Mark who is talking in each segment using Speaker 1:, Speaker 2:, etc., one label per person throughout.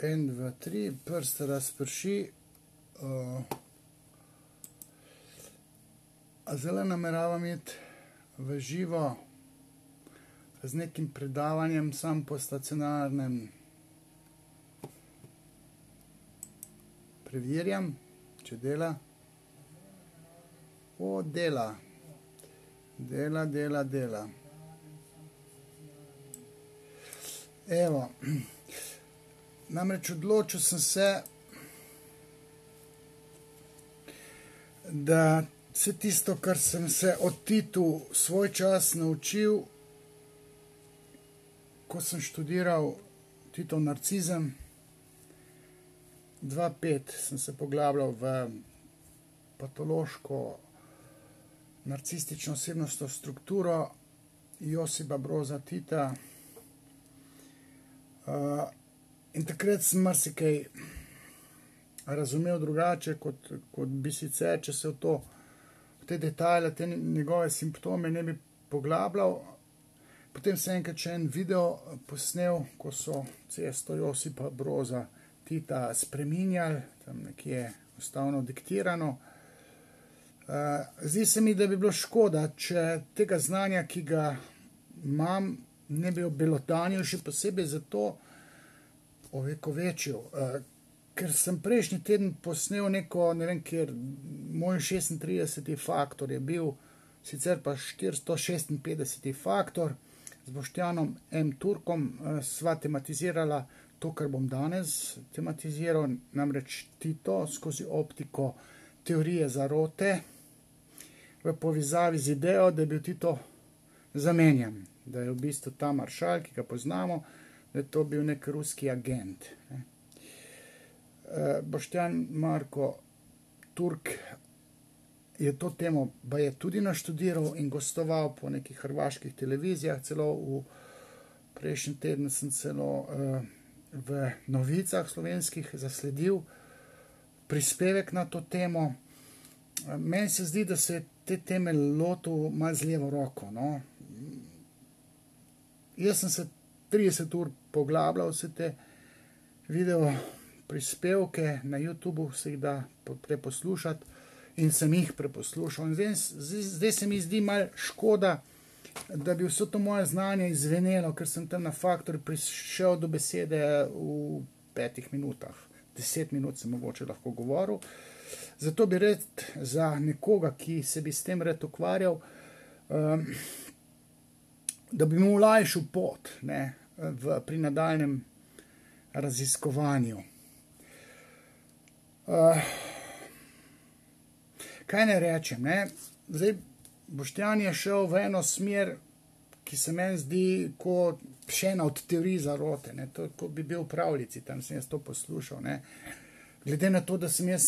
Speaker 1: 1, 2, 3, prst razprši. Zdaj nameravam iti v živo z nekim predavanjem, sam po stacionarnem. Preverjam, če dela. Dela. Dela. Evo, namreč odločil sem se, da vse tisto, kar sem se od Titu svoj čas naučil, ko sem študiral Titov narcizem, 2.5 sem se poglabljal v patološko narcistično osebnostno strukturo Josipa Broza Tita. In takrat sem marsikaj razumel drugače, kot bi sicer, če se v te detajle, te njegove simptome ne bi poglabljal. Potem sem enkrat še en video posnel, ko so cesto Josipa Broza Tita spreminjali, tam nekje ustavno diktirano. Zdi se mi, da bi bilo škoda, če tega znanja, ki ga imam, ne bi obelodanil, še posebej zato ovekovečil. Ker sem prejšnji teden posnel neko, ne vem kjer, moj 36. faktor je bil, sicer pa 456. faktor, z Boštjanom M. Turkom sva tematizirala to, kar bom danes tematiziral, namreč Tito skozi optiko teorije zarote, v povezavi z idejo, da je bil Tito zamenjan, da je v bistvu ta maršal, ki ga poznamo, da je to bil nek ruski agent. Boštjan Marko Turk je to temo baje tudi naštudiral in gostoval po nekih hrvaških televizijah, celo v prejšnjem tednu sem celo v novicah slovenskih zasledil prispevek na to temo. Meni se zdi, da se te teme lotil malo z levo roko. No. Jaz sem se 30 ur poglabljal vse te video prispevke na YouTubeu, se jih da preposlušati in sem jih preposlušal. In zdaj se mi zdi malo škoda, da bi vse to moje znanje izvenelo, ker sem tam na faktor prišel do besede v 5 minutah. 10 minut sem mogoče lahko govoril. Zato bi rad za nekoga, ki se bi s tem rad ukvarjal, da bi mu olajšal pot, ne, pri nadaljnjem raziskovanju. Kaj ne rečem, ne? Zdaj, Boštjan je šel v eno smer, ki se meni zdi kot še ena od teorij zarote, ne? To bi bil v pravljici, tam sem jaz to poslušal, ne? Glede na to, da sem jaz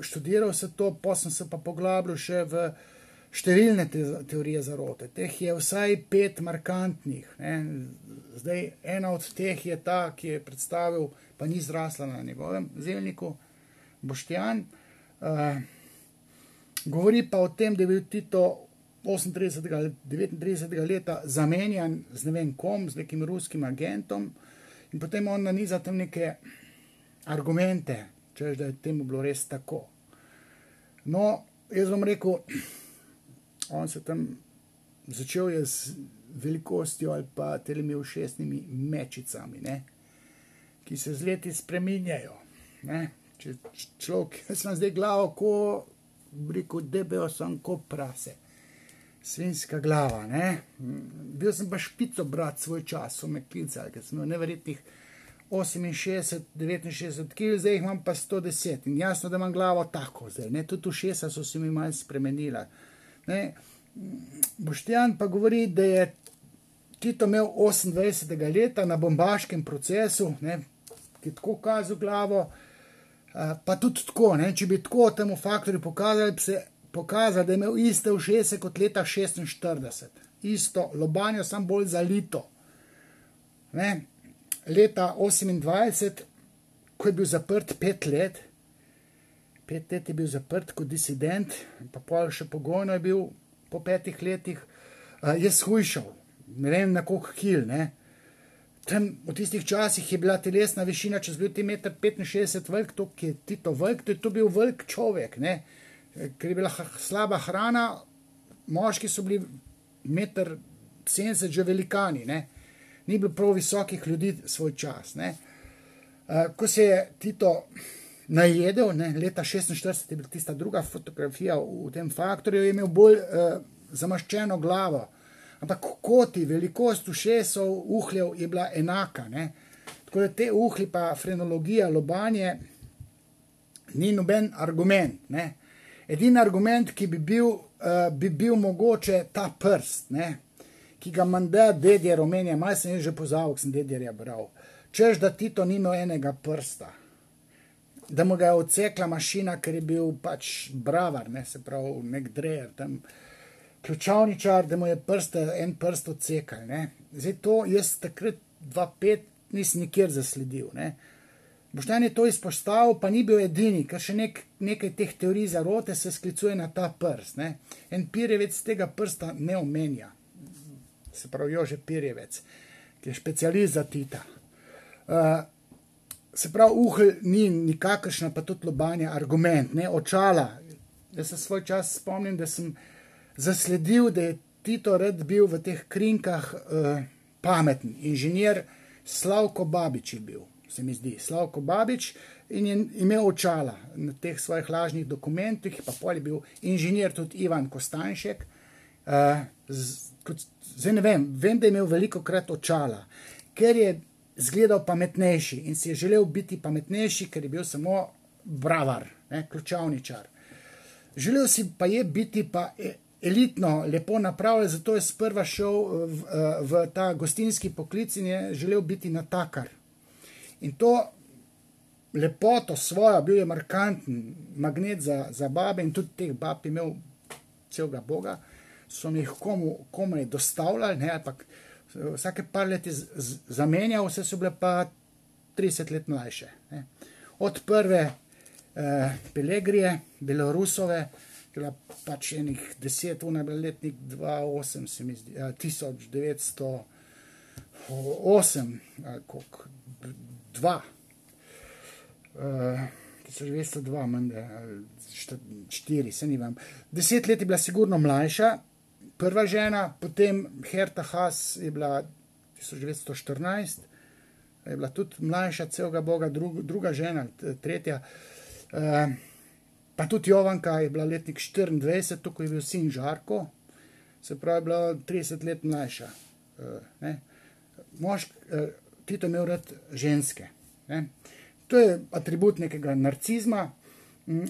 Speaker 1: študiral vse to, pa sem se pa poglabljal še v številne teorije zarote. Teh je vsaj 5 markantnih, ne? Zdaj, ena od teh je ta, ki je predstavil, pa ni zrasla na njegovem zelniku, Boštjan. Govori pa o tem, da je bil Tito 38. ali 39. leta zamenjan z ne vem kom, z nekim ruskim agentom in potem on naniza tam neke argumente, češ, da je temu bilo res tako. No, jaz bom rekel, on se tam začel je z velikostjo ali pa temi ušesnimi mečicami, ne, ki se z leti spreminjajo. Ne. Če človek, jaz sem zdaj glavo, ko rekel, debel sem ko prase. Svinjska glava, ne. Bil sem pa špico brat svoj čas, so me klicali, ker sem imel neverjetnih 68-69 kil, zdaj jih imam pa 110 in jasno, da imam glavo tako zdaj, ne, tudi ušesa so se mi malo spremenila. Ne. Boštjan pa govori, da je Tito imel 28. leta na bombaškem procesu, ne, ki je tako kazal glavo, pa tudi tako, ne, če bi tako temu faktorju pokazali, bi se pokazali, da je imel iste ušese kot leta 46. Isto lobanjo, sam bolj zalito. Ne. Leta 28, ko je bil zaprt 5 let, 5 let je bil zaprt kot disident, pa pol še pogojno je bil po 5 letih, je shujšal, ne vem na koliko kil, ne. tam v tistih časih je bila telesna višina, če si bil ti 1,65 m velik, to je Tito velik, to je to bil velik človek, ne, ker je bila slaba hrana, moški so bili 1,70 m že velikani, ne, ni bilo prav visokih ljudi svoj čas, ne. Ko se je Tito najedel, ne, leta 1946 je bila tista druga fotografija v tem Faktorju, je imel bolj zamaščeno glavo, ampak koti, velikost ušesov, uhljev je bila enaka, ne. Tako da te uhli pa frenologija, lobanje ni noben argument, ne. Edini argument, ki bi bil mogoče ta prst, ne, ki ga menda Dedjer omenja, malo sem že pozabil, ko sem Dedjerja bral, češ, da Tito ni imel enega prsta, da mu ga je odsekla mašina, ker je bil pač bravar, ne, se pravi nek drejer, tam ključavničar, da mu je en prst odsekal, ne. Zdaj to jaz takrat 2005 nisem nikjer zasledil, ne. Boštjan je to izpostavil, pa ni bil edini, ker še nekaj teh teorij zarote se sklicuje na ta prst, ne. En Pirjevec tega prsta ne omenja, se pravi Jože Pirjevec, ki je specialist za Tita. Se pravi, uhelj ni nikakršna, pa tudi lobanja argument, ne, očala. Jaz se svoj čas spomnim, da sem zasledil, da je Tito rad bil v teh krinkah pameten. Inženir Slavko Babič je bil, se mi zdi, Slavko Babič, in je imel očala na teh svojih lažnih dokumentih, pa pol je bil inženir tudi Ivan Kostanjšek. Zdaj ne vem da je imel veliko krat očala, ker je zgledal pametnejši in si je želel biti pametnejši, ker je bil samo bravar, ne, ključavničar. Želel si pa je biti pa elitno, lepo napravljen, zato je sprva šel v ta gostinski poklic in je želel biti natakar. In to lepoto svojo, bil je markanten magnet za babe in tudi teh bab imel celega boga, so mi jih komaj dostavljali, ne, ampak vsake par let je zamenjal, vse so bile pa 30 let mlajše, ne. Od prve Pelegrije, Belorusove, ki je bila pač enih 10, ona je bila letnik 2008, se mi zdi, 1908, ali koliko, 1902, menda, 4, se ni vam. 10 let je bila sigurno mlajša, prva žena, potem Herta Haas je bila 1914, je bila tudi mlajša celega boga, druga žena, tretja, pa tudi Jovanka je bila letnik 24, tukaj je bil sin Žarko, se pravi je bila 30 let mlajša. Ne. Tito je imel rad ženske. Ne. To je atribut nekega narcizma,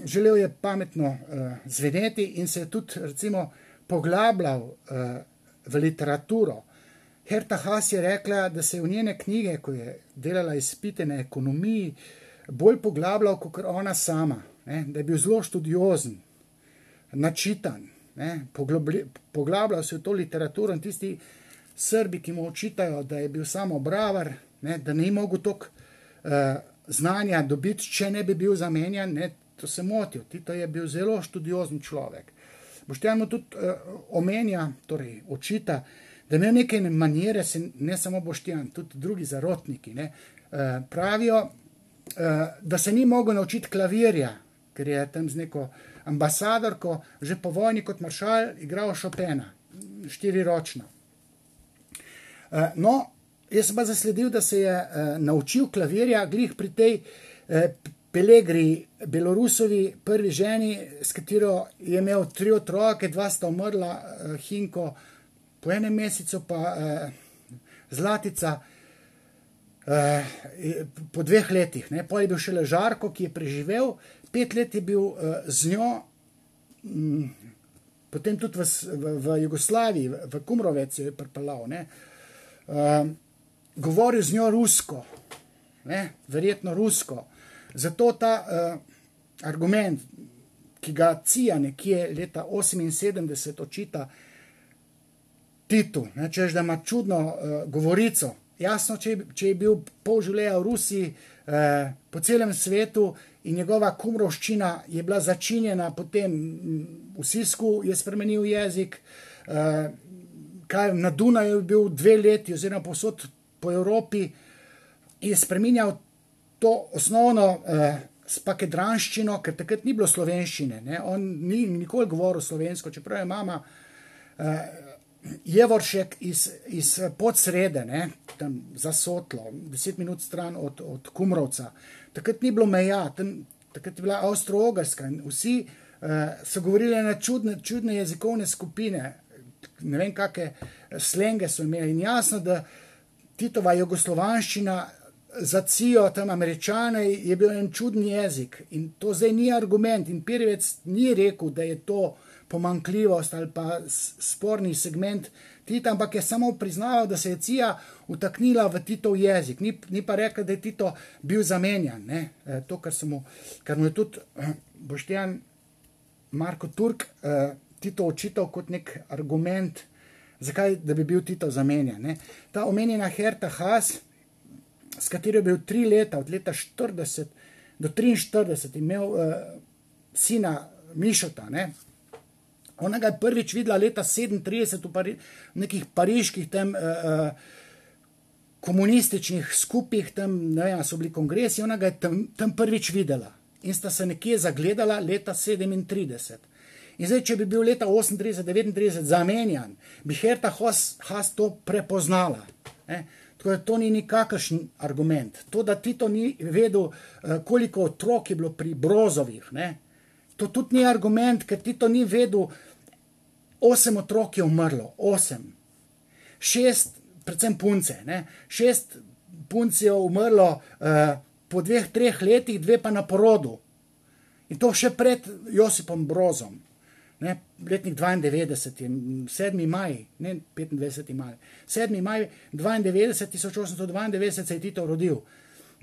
Speaker 1: želel je pametno zveneti in se je tudi recimo poglabljal v literaturo. Herta Haas je rekla, da se je v njene knjige, ko je delala izpite na ekonomiji, bolj poglabljal kot ona sama, ne, da je bil zelo študiozen, načitan, ne, poglabljal se v to literaturo in tisti Srbi, ki mu očitajo, da je bil samo bravar, ne, da ni mogel toliko znanja dobiti, če ne bi bil zamenjan, ne, to se motijo. Tito je bil zelo študiozen človek. Boštjan mu tudi omenja, torej očita, da ima neke manjere, ne samo Boštjan, tudi drugi zarotniki, ne, pravijo, da se ni mogel naučiti klavirja, ker je tam z neko ambasadorko že po vojni kot maršal igral Chopina, 4-ročno. No, jaz sem pa zasledil, da se je naučil klavirja glih pri tej Pelegri Belorusovi, prvi ženi, s katero je imel 3 otroke, 2 sta umrla, Hinko po 1 mesecu, pa Zlatica po 2 letih. Ne. Potem je bil šele Žarko, ki je preživel, 5 let je bil z njo, potem tudi v Jugoslaviji, v Kumrovec jo je pripeljal, ne. Govoril z njo rusko, ne, verjetno rusko. Zato ta argument, ki ga CIA nekje leta 1978 očita Titu, ne, češ da ima čudno govorico. Jasno, če je bil pol življenja v Rusiji, po celem svetu in njegova kumrovščina je bila začinjena, potem v Sisku je spremenil jezik, na Dunaju je bil 2 leti oziroma povsod po Evropi, je spreminjal to osnovno spakedranščino, ker takrat ni bilo slovenščine. Ne? On ni nikoli govoril slovensko, čeprav je mama Jevoršek iz Podsrede, ne? Tam za Sotlo, 10 minut stran od Kumrovca. Takrat ni bilo meja, takrat je bila Avstro-Ogrska in vsi so govorili na čudne jezikovne skupine, ne vem kakšne slenge so imeli. In jasno, da Titova jugoslovanščina za cijo tam Američane je bil en čuden jezik in to zdaj ni argument in Pirjevec ni rekel, da je to pomanjkljivost ali pa sporni segment Tita, ampak je samo priznaval, da se je cija utaknila v Titov jezik, ni pa rekel, da je Tito bil zamenjan. Ne? To, kar mu je tudi Boštjan Marko Turk Tito očital kot nek argument, zakaj, da bi bil Tito zamenjan. Ne? Ta omenjena Herta Haas, s katero je bil 3 leta, od leta 40 do 43, imel sina Mišota, ne? Ona ga je prvič videla leta 37 v nekih pariških tam komunističnih skupih, tam ne vem, so bili kongresi, ona ga je tam prvič videla in sta se nekje zagledala leta 37. In zdaj, če bi bil leta 38, 39 zamenjan, bi Herta Haas to prepoznala. Ne? Tako da to ni nikakršen argument. To, da Tito ni vedel, koliko otrok je bilo pri Brozovih, ne? To tudi ni argument, ker Tito ni vedel, 8 otrok je umrlo, 8. 6, predvsem punce, ne? 6 punc je umrlo po 2-3 letih, 2 pa na porodu. In to še pred Josipom Brozom. Ne, letnik 92, 7. maj, ne 25. maj, 7. maj 92, 1892 se je Tito rodil.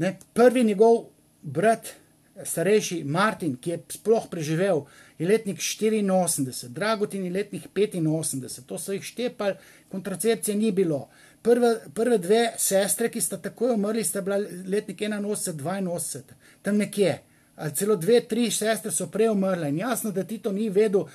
Speaker 1: Ne, prvi njegov brat, starejši Martin, ki je sploh preživel, je letnik 84, Dragutin je letnik 85, to so jih štepali, kontracepcije ni bilo. Prve 2 sestre, ki sta takoj umrli, sta bila letnik 81, 82, tam nekje. Ali celo 2-3 sestre so prej umrle in jasno, da Tito ni vedel,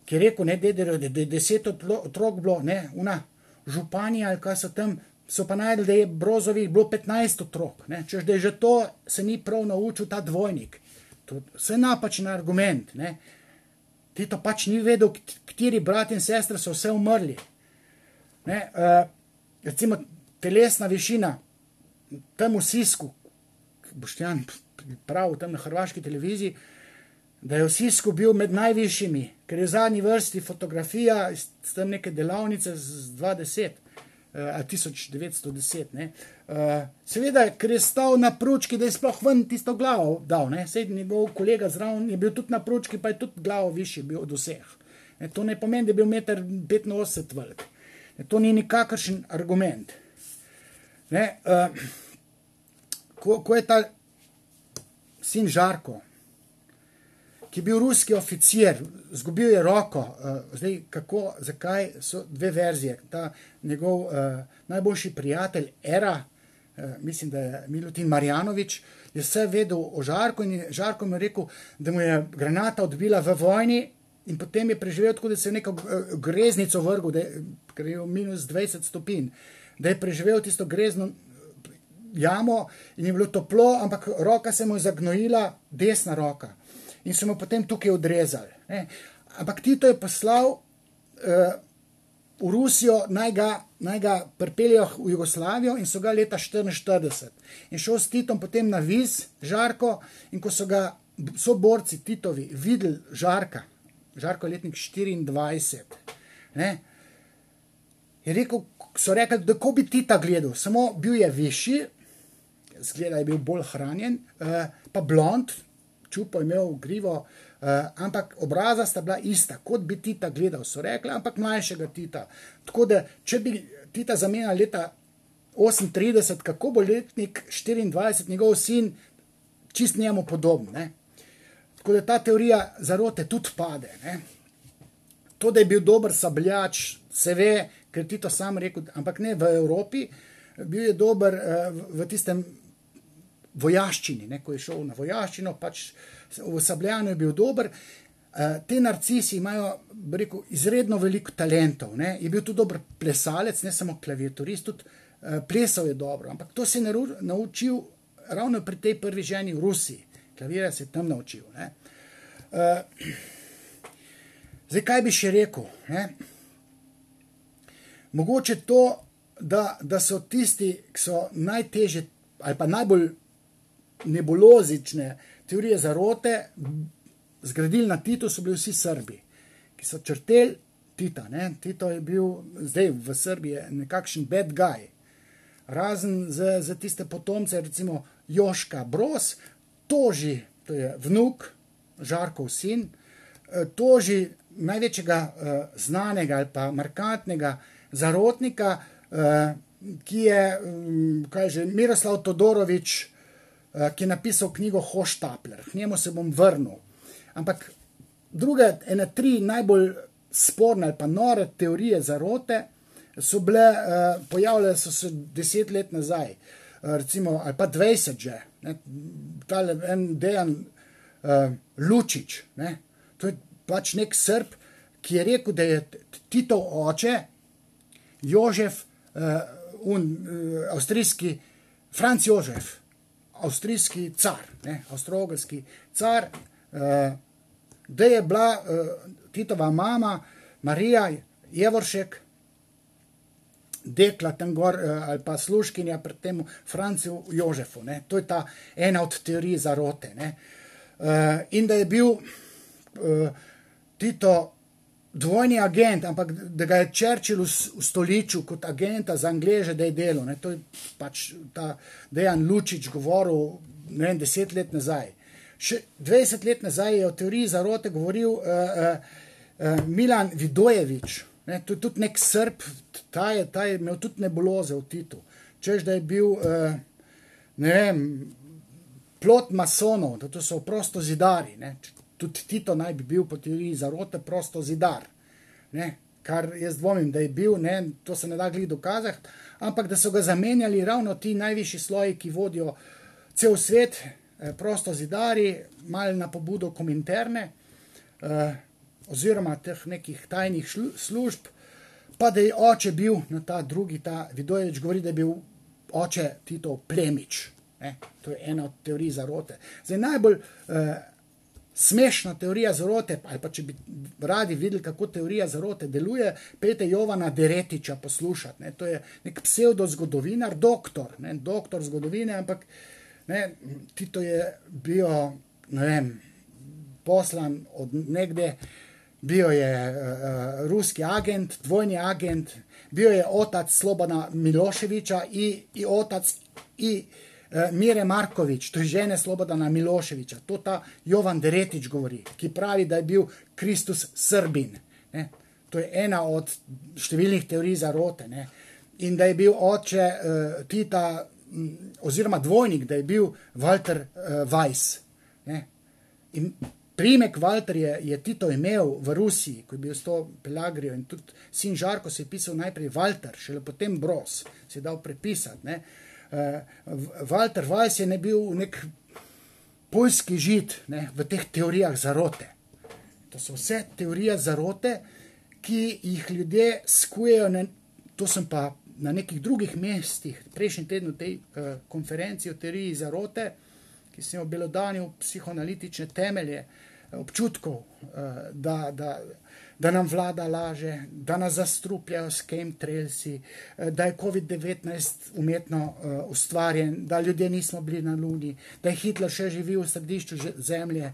Speaker 1: ki je rekel, ne, da je 10 otrok bilo, ne, una županija ali kaj so tam, so pa najdeli, da je Brozovih bilo 15 otrok, ne, češ da je že to, se ni prav naučil ta dvojnik. To je napačen argument, ne. Tito pač ni vedel, kateri brat in sestre so vse umrli. Ne, recimo telesna višina, tam v Sisku, Boštjan prav tam na hrvaški televiziji, da je v Sisku bil med najvišjimi, ker je v zadnji vrsti fotografija iz tam neke delavnice z 1910. Ne. Seveda, ker je stal na pručki, da je sploh ven tisto glavo dal. Ne. Sej njegov kolega zraven je bil tudi na pručki, pa je tudi glavo višji bil od vseh. Ne. To ne pomeni, da je bil 1,85 m velik. To ni nikakršen argument. Ne. Ko je ta sin Žarko, ki je bil ruski oficir, zgubil je roko, zdaj kako, zakaj, so 2 verzije. Ta njegov najboljši prijatelj Era, mislim, da je Milutin Marjanovič, je vse vedel o Žarku in Žarko mi je rekel, da mu je granata odbila v vojni in potem je preživel tako, da se je neko greznico vrgel, ker je minus 20 stopinj, da je preživel tisto grezno jamo in je bilo toplo, ampak roka se mu je zagnojila, desna roka. In so mu potem tukaj odrezali. Ne. Ampak Tito je poslal v Rusijo, naj ga pripeljejo v Jugoslavijo in so ga leta 1944. In šel s Titom potem na Vis, Žarko, in ko so ga soborci Titovi videli Žarko je letnik 24, ne, je rekel, so rekli, da ko bi Tita gledal, samo bil je višji, zgleda je bil bolj hranjen, pa blond, čupo imel grivo, ampak obraza sta bila ista, kot bi Tita gledal, so rekli, ampak mlajšega Tita. Tako da, če bi Tita zamenjal leta 38, kako bo letnik 24, njegov sin, čist njemu podoben. Ne? Tako da ta teorija zarote tudi pade. Ne? To, da je bil dober sabljač, se ve, ker Tito sam rekel, ampak ne v Evropi, bil je dober v tistem vojaščini, ne, ko je šel na vojaščino, pač v sabljanju je bil dober. Te narcisi imajo, bi rekel, izredno veliko talentov, ne, je bil tudi dober plesalec, ne samo klaviaturist, tudi plesal je dobro, ampak to se je naučil ravno pri tej prvi ženi v Rusiji. Klavira se je tam naučil. Ne. Zdaj, kaj bi še rekel? Ne? Mogoče to, da so tisti, ki so najtežje ali pa najbolj nebulozične teorije zarote zgradili na Titu, so bili vsi Srbi, ki so črteli Tita. Ne? Tito je bil zdaj v Srbiji nekakšen bad guy. Razen za tiste potomce, recimo Joška Broz, toži, to je vnuk, Žarkov sin, toži največjega znanega ali pa markantnega zarotnika, ki je, Miroslav Todorović, ki je napisal knjigo Hoštapler. K njemu se bom vrnil. Ampak druge, tri najbolj sporne ali pa nore teorije zarote so bile, pojavljale so se 10 let nazaj, recimo, ali pa 20 že. Tale en Dejan Lučić, ne? To je pač nek Srb, ki je rekel, da je Titov oče, Jožef, avstrijski, Franc Jožef, avstrijski car, ne? Avstro-Ogrski car, da je bila Titova mama Marija Jevoršek, dekla tam gor, ali pa služkinja pred temu Francu Jožefu. Ne? To je ta ena od teorij zarote. Ne? In da je bil Tito dvojni agent, ampak da ga je Churchill ustoličil kot agenta za Angleže, da je delal. Ne? To je pač ta Dejan Lučić govoril 10 let nazaj. Še 20 let nazaj je o teoriji zarote govoril Milan Vidojević. Ne, to je tudi nek Srb, ta je imel tudi nebuloze v Titu. Češ, da je bil, plot masonov, to so prostozidari. Ne. Tudi Tito naj bi bil po teoriji zarote prostozidar. Ne. Kar jaz dvomim, da je bil, ne, to se ne da glih dokazati, ampak da so ga zamenjali ravno ti najvišji sloji, ki vodijo cel svet, prostozidari, malo na pobudo Kominterne, oziroma teh nekih tajnih služb, pa da je oče bil, ta drugi, ta Vidojević govori, da je bil oče Titov plemič. Ne? To je ena od teorij zarote. Zdaj, najbolj smešna teorija zarote, ali pa če bi radi videli, kako teorija zarote deluje, pejte Jovana Deretiča poslušati. Ne? To je nek psevdozgodovinar, doktor zgodovine, ampak ne, Tito je bil, poslan od nekde, bio je ruski agent, dvojni agent, bio je otac Slobodana Miloševića i otac Mire Marković, to je žene Slobodana Miloševića. To ta Jovan Deretić govori, ki pravi, da je bil Kristus Srbin. Ne? To je ena od številnih teorij zarote. Ne? In da je bil oče Tita, oziroma dvojnik, da je bil Walter Weiss. Ne? In primek Walter je Tito imel v Rusiji, ko je bil s to Pelagrijo, in tudi sin Žarko se je pisal najprej Walter, šele potem Broz, se je dal prepisati. Ne? Walter Weiss je bil nek poljski žid, ne, v teh teorijah zarote. To so vse teorije zarote, ki jih ljudje skujejo, to sem pa na nekih drugih mestih, prejšnji teden v tej konferenci o teoriji zarote, ki sem obelodanil psihoanalitične temelje občutkov, da nam vlada laže, da nas zastrupljajo s chemtrailsi, da je COVID-19 umetno ustvarjen, da ljudje nismo bili na Luni, da je Hitler še živi v središču zemlje,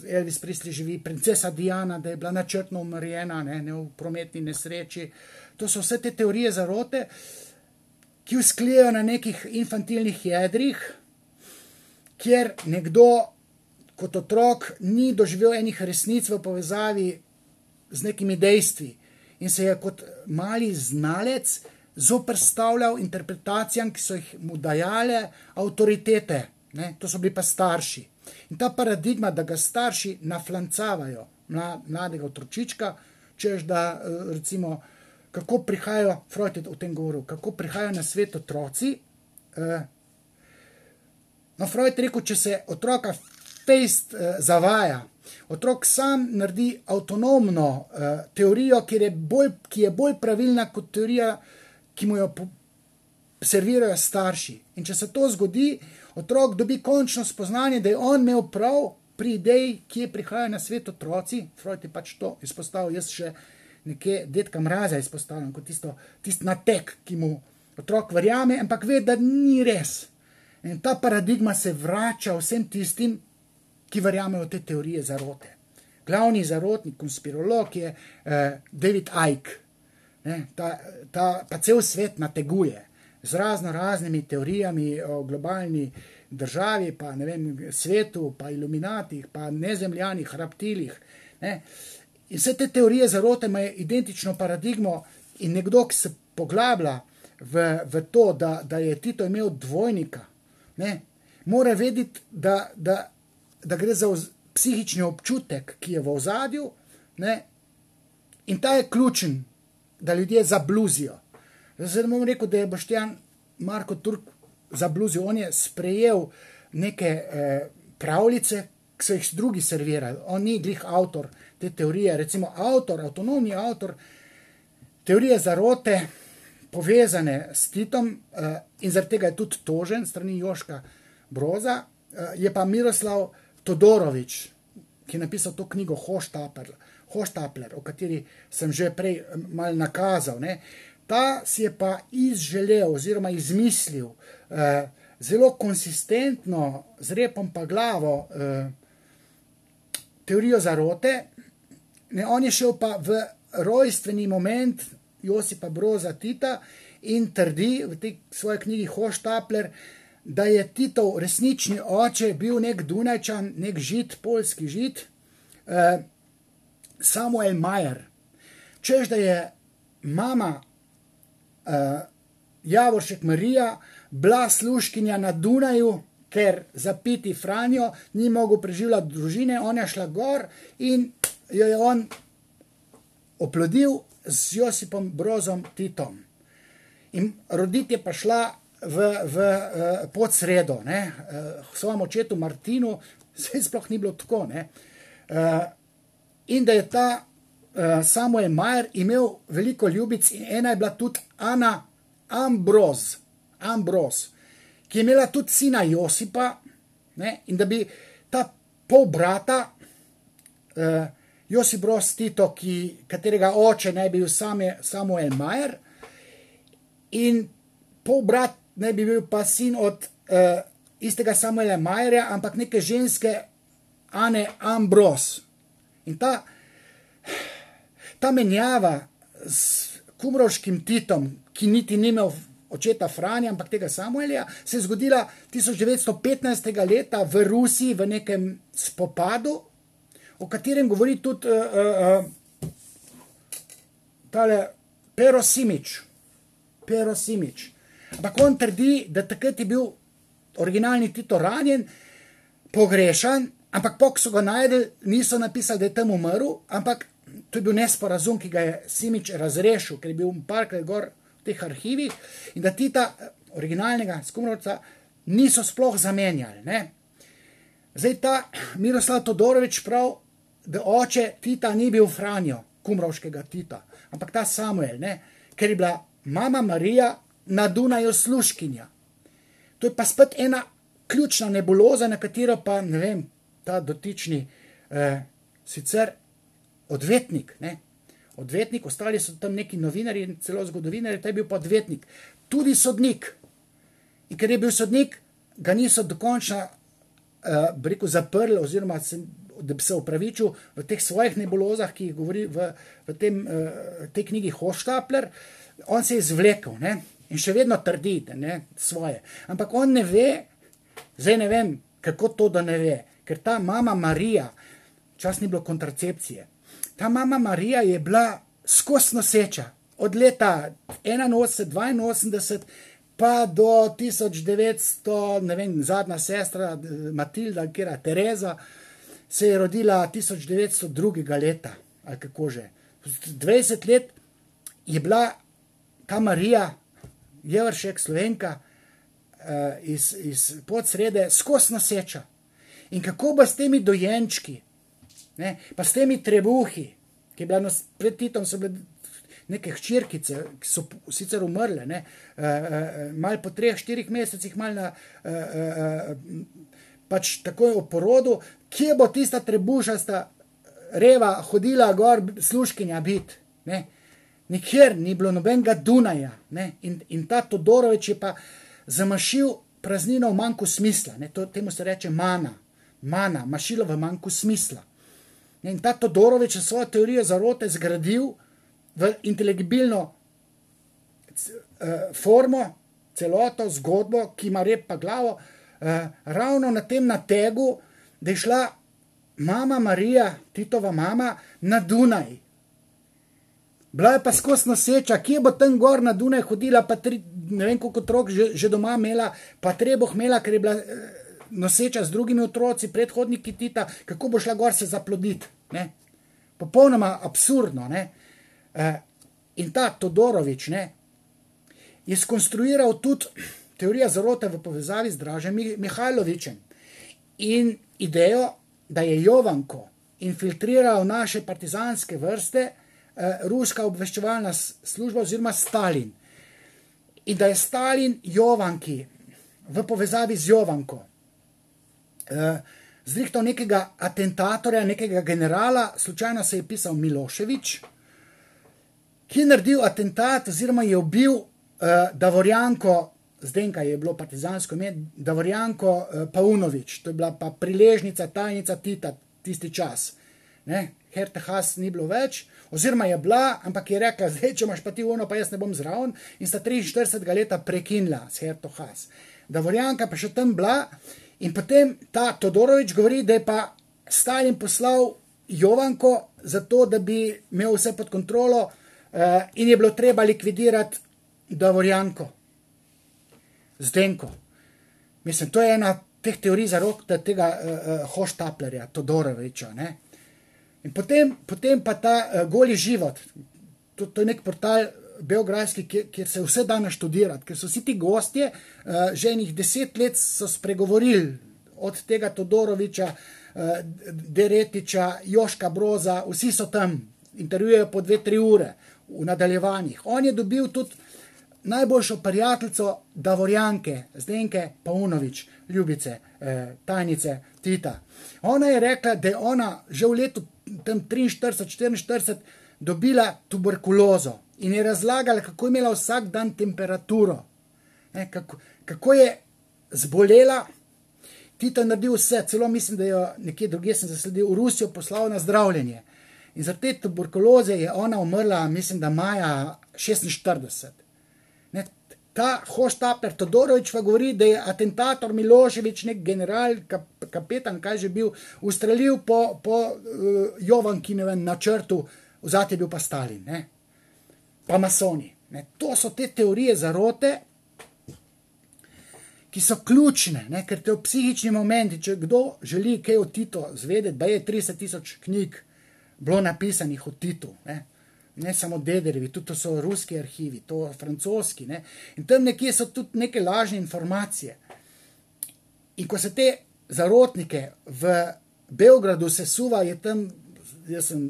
Speaker 1: Elvis Presley živi, princesa Diana, da je bila načrtno umrjena, ne v prometni nesreči. To so vse te teorije zarote, ki vzklijejo na nekih infantilnih jedrih, kjer nekdo kot otrok ni doživel enih resnic v povezavi z nekimi dejstvi in se je kot mali znalec zoperstavljal interpretacijam, ki so jih mu dajale avtoritete. Ne? To so bili pa starši. In ta paradigma, da ga starši naflancavajo mladega otročička, češ da recimo, kako prihajajo, Freud je o tem govoril, kako prihajajo na svet otroci. No, Freud je rekel, če se otroka zavaja, otrok sam naredi avtonomno teorijo, ki je bolj pravilna kot teorija ki mu jo servirajo starši. In če se to zgodi, otrok dobi končno spoznanje, da je on imel prav pri ideji, kje prihajajo na svet otroci. Freud je pač to izpostavil, jaz še nekje Dedka Mraza izpostavljam kot tisti natek, ki mu otrok verjame, ampak ve, da ni res. In ta paradigma se vrača vsem tistim, ki verjamejo v te teorije zarote. Glavni zarotnik, konspirolog je David Icke. Pa cel svet nateguje z raznimi teorijami o globalni državi, pa ne vem, svetu, pa iluminatih, pa nezemljanih, reptilih. In vse te teorije zarote imajo identično paradigmo in nekdo, ki se poglablja v to, da je Tito imel dvojnika, mora vedeti, da gre za psihični občutek, ki je v ozadju, in ta je ključen, da ljudje zabluzijo. Zdaj bom rekel, da je Boštjan Marko Turk zabluzil. On je sprejel neke pravljice, ki so jih drugi servirali. On ni glih avtor te teorije, recimo avtonomni avtor teorije zarote, povezane s Titom, in zaradi tega je tudi tožen strani Joška Broza, je pa Miroslav Todorović, ki je napisal to knjigo Hoštapler, o kateri sem že prej malo nakazal. Ta si je pa izželel oziroma izmislil zelo konsistentno, z repom pa glavo, teorijo zarote. On je šel pa v rojstveni moment Josipa Broza Tita in trdi v tej svoji knjigi Hoštapler, da je Titov resnični oče bil nek Dunajčan, nek Žid, poljski Žid, Samuel Majer. Češ, da je mama Javoršek Marija bila služkinja na Dunaju, ker za piti Franjo ni mogel preživljati družine, on je šla gor in jo je on oplodil z Josipom Brozom Titom. In roditi je pa šla v Podsredo, svojemu očetu Martinu, vse sploh ni bilo tako. In da je ta Samuel Majer imel veliko ljubic in ena je bila tudi Ana Ambroz, ki je imela tudi sina Josipa, in da bi ta pol brata, Josip Broz Tito, katerega oče naj bi bil Samuel Majer, in pol brat naj bi bil pa sin od istega Samuela Majerja, ampak neke ženske Ane Ambroz. In ta menjava s kumrovškim Titom, ki niti ni imel očeta Franja, ampak tega Samuelja, se je zgodila 1915. leta v Rusiji v nekem spopadu, o katerem govori tudi tale Pero Simič. Ampak on trdi, da takrat je bil originalni Tito ranjen, pogrešan, ampak ko so ga najdeli, niso napisali, da je tam umrl, ampak to je bil nesporazum, ki ga je Simič razrešil, ker je bil parkrat gor v teh arhivih, in da Tita, originalnega Skumrovca, niso sploh zamenjali. Zdaj ta Miroslav Todorović prav, da oče Tita ni bil Franjo, kumrovškega Tita, ampak ta Samuel, ker je bila mama Marija na Dunaju služkinja. To je pa spet ena ključna nebuloza, na katero pa, ne vem, ta dotični sicer odvetnik, odvetnik, ostali so tam neki novinarji, celo zgodovinarji, ta je bil pa odvetnik, tudi sodnik. In ker je bil sodnik, ga niso dokončno zaprli, oziroma da bi se opravičil v teh svojih nebulozah, ki jih govori v tej knjigi Hoštapler. On se je izvlekel, in še vedno trdi svoje. Ampak on ne ve, zdaj ne vem, kako to, da ne ve, ker ta mama Marija, čas ni bilo kontracepcije, ta mama Marija je bila skozi noseča, od leta 81, 82, pa do 1900, ne vem, zadnja sestra Matilda, kjera Tereza, se je rodila 1902. leta, ali kako že. 20 let je bila ta Marija, Jevršek, Slovenka, iz Podsrede, skozi noseča. In kako bo s temi dojenčki, pa s temi trebuhi, ki je bila pred Titom, so bile neke hčerkice, ki so sicer umrle, ne, malo po 3-4 mesecih, malo pač takoj o porodu, kje bo tista trebušasta reva hodila gor služkinja bit, ne. Nikjer ni bilo nobenega Dunaja, ne, in ta Todorović je pa zamašil praznino v manjku smisla, ne, temu se reče mana, mašilo v manjku smisla. In ta Todorović je svojo teorijo zarote zgradil v inteligibilno formo, celoto, zgodbo, ki ima rep pa glavo, ravno na tem nategu, da je šla mama Marija, Titova mama, na Dunaj. Bila je pa skozi noseča, kje bo tam gor na Dunaj hodila, pa ne vem koliko otrok že doma imela, pa trebuh imela, ker je bila noseča z drugimi otroci, predhodniki Tita, kako bo šla gor se zaploditi. Ne? Popolnoma absurdno. Ne? In ta Todorović, ne, je skonstruiral tudi teorijo zarote v povezavi z Dražem Mihajlovićem in idejo, da je Jovanko infiltriral naše partizanske vrste ruska obveščevalna služba oziroma Stalin. In da je Stalin Jovanki v povezavi z Jovanko zrihtal nekega atentatorja, nekega generala, slučajno se je pisal Milošević, ki je naredil atentat oziroma je ubil Davorjanko, Zdenka je bilo partizansko ime, Davorjanko Paunović, to je bila pa priležnica, tajnica Tita tisti čas. Ne? Herta Haas ni bilo več, oziroma je bila, ampak je rekla, zdaj, če imaš pa ti ono, pa jaz ne bom zraven, in sta 43 leta prekinila s Herto Haas. Davorjanka pa še tam bila, in potem ta Todorović govori, da je pa Stalin poslal Jovanko zato, da bi imel vse pod kontrolo in je bilo treba likvidirati Davorjanko, Zdenko. Mislim, to je ena teh teorij zarote tega Hoštaplerja, Todorovića, ne. In potem pa ta Goli život, to je nek portal beograjski, kjer se vse da naštudirati, ker so vsi ti gostje, že enih 10 let so spregovorili, od tega Todorovića, Deretića, Joška Broza, vsi so tam, intervjujejo po 2-3 ure v nadaljevanjih. On je dobil tudi najboljšo prijateljico Davorjanke, Zdenke Paunović, ljubice, tajnice Tita. Ona je rekla, da je ona že v letu 43-44 dobila tuberkulozo in je razlagala, kako je imela vsak dan temperaturo, kako je zbolela. Tito je naredil vse, celo mislim, da jo nekje drugje sem zasledil, v Rusijo poslal na zdravljenje. In zaradi te tuberkuloze je ona umrla, mislim, da maja 46. Ta Hoštapler Todorović pa govori, da je atentator Milošević, nek general, kapetan, kaj že bil, ustrelil po Jovankinevem načrtu, vzad je bil pa Stalin, ne? Pa masoni. Ne? To so te teorije zarote, ki so ključne, ne? Ker te v psihični momenti, če kdo želi kaj o Titu zvedeti, da je 30 000 knjig bilo napisanih o Titu, ne samo Dederjevi, tudi to so ruski arhivi, to francoski, ne. In tam nekje so tudi neke lažne informacije. In ko se te zarotnike v Beogradu sesuva, je tam, jaz sem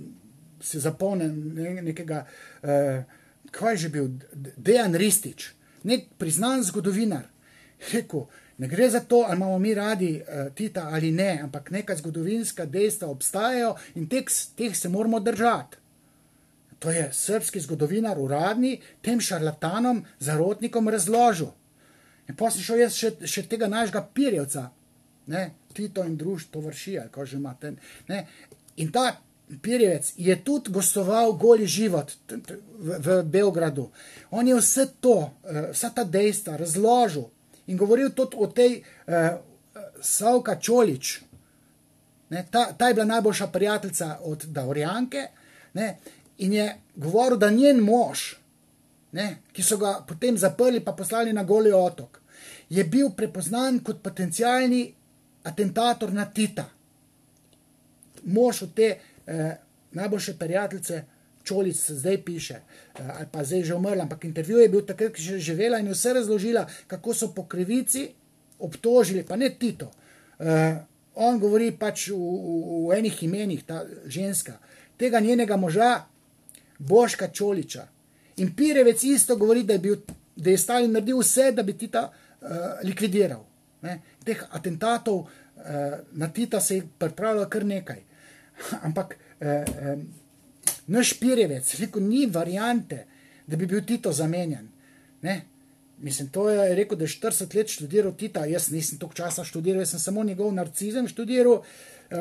Speaker 1: si zapomnil nekega, kaj je že bil, Dejan Ristić, nek priznan zgodovinar, rekel, ne gre za to, ali imamo mi radi Tita ali ne, ampak neka zgodovinska dejstva obstajajo in teh se moramo držati. To je srbski zgodovinar uradni tem šarlatanom, zarotnikom razložil. In potem sem šel jaz še tega našega Pirjevca, ne, Tito in društvo Vršija, ko že imate. Ne. In ta Pirjevec je tudi gostoval Goli život v Beogradu. On je vse to, vsa ta dejstva razložil in govoril tudi o tej Savka Čolić. Ne, ta je bila najboljša prijateljica od Davorjanke, ne. In je govoril, da njen mož, ne, ki so ga potem zaprli pa poslali na Goli otok, je bil prepoznan kot potencialni atentator na Tita. Mož od te najboljše prijateljice Čolić se zdaj piše, ali pa zdaj že umrla, ampak intervju je bil takrat, ki je že živela in je vse razložila, kako so po krivici obtožili, pa ne Tito. On govori pač v enih imenih, ta ženska, tega njenega moža, Boška Čolića, In Pirjevec isto govori, da je Stalin naredil vse, da bi Tita likvidiral. Ne? Teh atentatov na Tita se je pripravljalo kar nekaj. Ampak naš Pirjevec, rekel, ni variante, da bi bil Tito zamenjan. Ne? Mislim, to je rekel, da je 40 let študiral Tita, jaz nisem toliko časa študiral, jaz sem samo njegov narcizem študiral,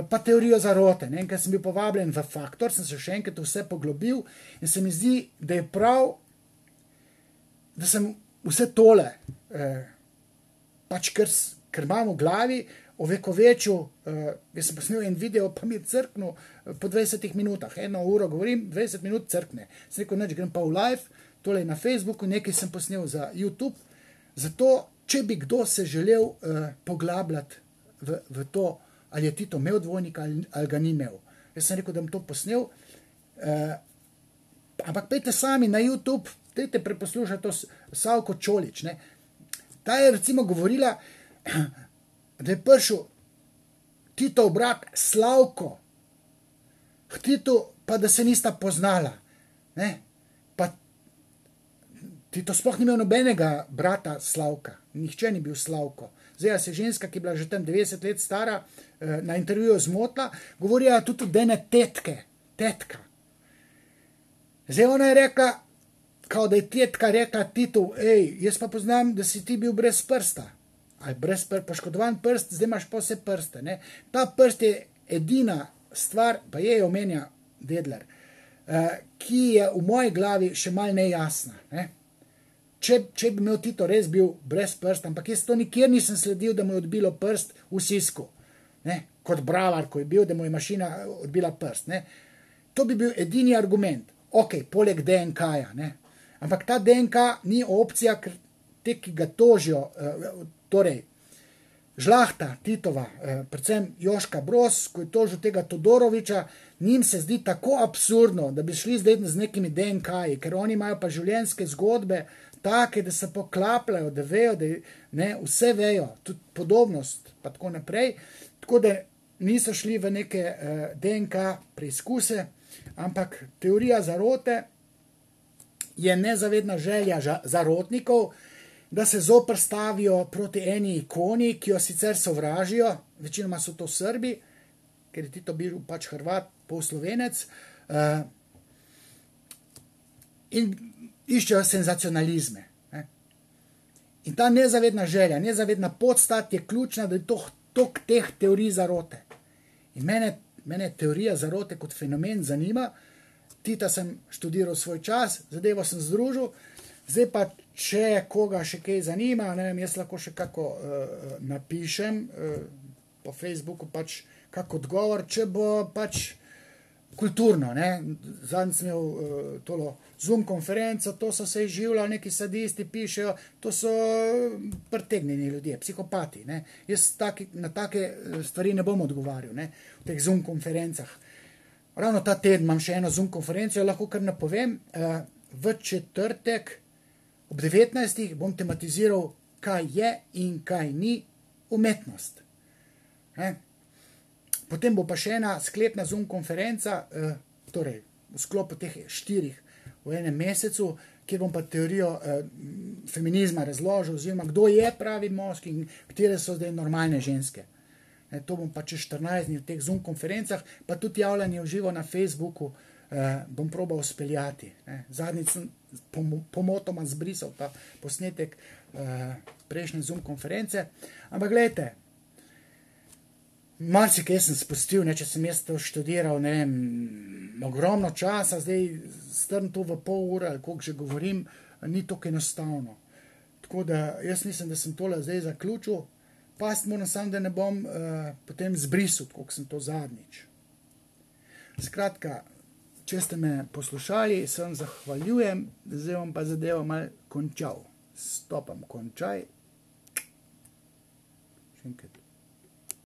Speaker 1: pa teorijo zarote. Ne? In ker sem bil povabljen v Faktor, sem se še enkrat vse poglobil in se mi zdi, da je prav, da sem vse tole, pač ker imam v glavi, ovekovečil, jaz sem posnel en video, pa mi je crknil po 20 minutah, 1 uro govorim, 20 minut crkne. Sem rekel, neč, grem pa v live, tole na Facebooku, nekaj sem posnel za YouTube, zato, če bi kdo se želel poglabljati v to, ali je Tito imel dvojnika ali ga ni imel. Jaz sem rekel, da bom to posnel, ampak pejte sami na YouTube, dajte preposlušati to Savko Čolič. Ne? Ta je recimo govorila, da je prišel Titov brat Slavko, k Titu pa da se nista poznala. Ne? Pa Tito sploh ni imel nobenega brata Slavka, nihče ni bil Slavko. Zdaj se ženska, ki je bila že tam 90 let stara, na intervjuju zmotila, govorila tudi od ene tetka. Zdaj ona je rekla, kao da je tetka rekla Titu, jaz pa poznam, da si ti bil brez prsta. Ali brez poškodovan prst, zdaj imaš pa vse prste. Ne? Ta prst je edina stvar, pa je omenja Dedler, ki je v moji glavi še malo nejasna. Ne? Če bi imel Tito res bil brez prst, ampak jaz to nikjer nisem sledil, da mu je odbilo prst v sisku. Ne? Kot bravar, ko je bil, da mu je mašina odbila prst. Ne? To bi bil edini argument. Ok, poleg DNK-ja. Ampak ta DNK ni opcija, ker te, ki ga tožijo, torej žlahta Titova, predvsem Joška Broz, ko je tožil tega Todoroviča, njim se zdi tako absurdno, da bi šli zdaj z nekimi DNK-ji, ker oni imajo pa življenjske zgodbe take, da se poklapljajo, da vejo, da vse vejo, tudi podobnost, pa tako naprej. Tako da niso šli v neke DNK preizkuse, ampak teorija zarote je nezavedna želja zarotnikov, da se zoprstavijo proti eni ikoni, ki jo sicer sovražijo, večinoma so to Srbi, ker je Tito bil pač Hrvat, pol Slovenec, in iščejo senzacionalizme. In ta nezavedna želja, nezavedna podstat je ključna, da je to teh teorij zarote. In mene teorija zarote kot fenomen zanima. Tita sem študiral svoj čas, zadevo sem združil, zdaj pa, če koga še kaj zanima, ne vem, jaz lahko še kako napišem po Facebooku pač kak odgovor, če bo pač kulturno. Zadnji sem imel tolo Zoom konferenco, to so se izživljali, neki sadisti pišejo, to so pretegnjeni ljudje, psihopati. Ne? Jaz na take stvari ne bom odgovarjal, v teh Zoom konferencah. Ravno ta teden imam še eno Zoom konferenco, lahko kar napovem, v četrtek ob 19. bom tematiziral, kaj je in kaj ni umetnost. Potem bo pa še ena sklepna Zoom konferenca, torej v sklopu teh 4 v enem mesecu, kjer bom pa teorijo feminizma razložil, oziroma kdo je pravi moški in katere so zdaj normalne ženske. To bom pa čez 14 dni v teh Zoom konferencah, pa tudi javljanje v živo na Facebooku bom probal speljati. Zadnjič sem pomotoma zbrisal ta posnetek prejšnje Zoom konference. Ampak gledajte, marsikaj sem spustil, če sem jaz to študiral, ne vem, ogromno časa, zdaj strn to v pol ure, ali koliko že govorim, ni tako enostavno. Tako da jaz mislim, da sem tole zdaj zaključil, past moram sam, da ne bom potem zbrisal, koliko sem to zadnjič. Skratka, če ste me poslušali, se vam zahvaljujem, zdaj vam pa zadevo malo končal. Stopam končaj. Še enkrat.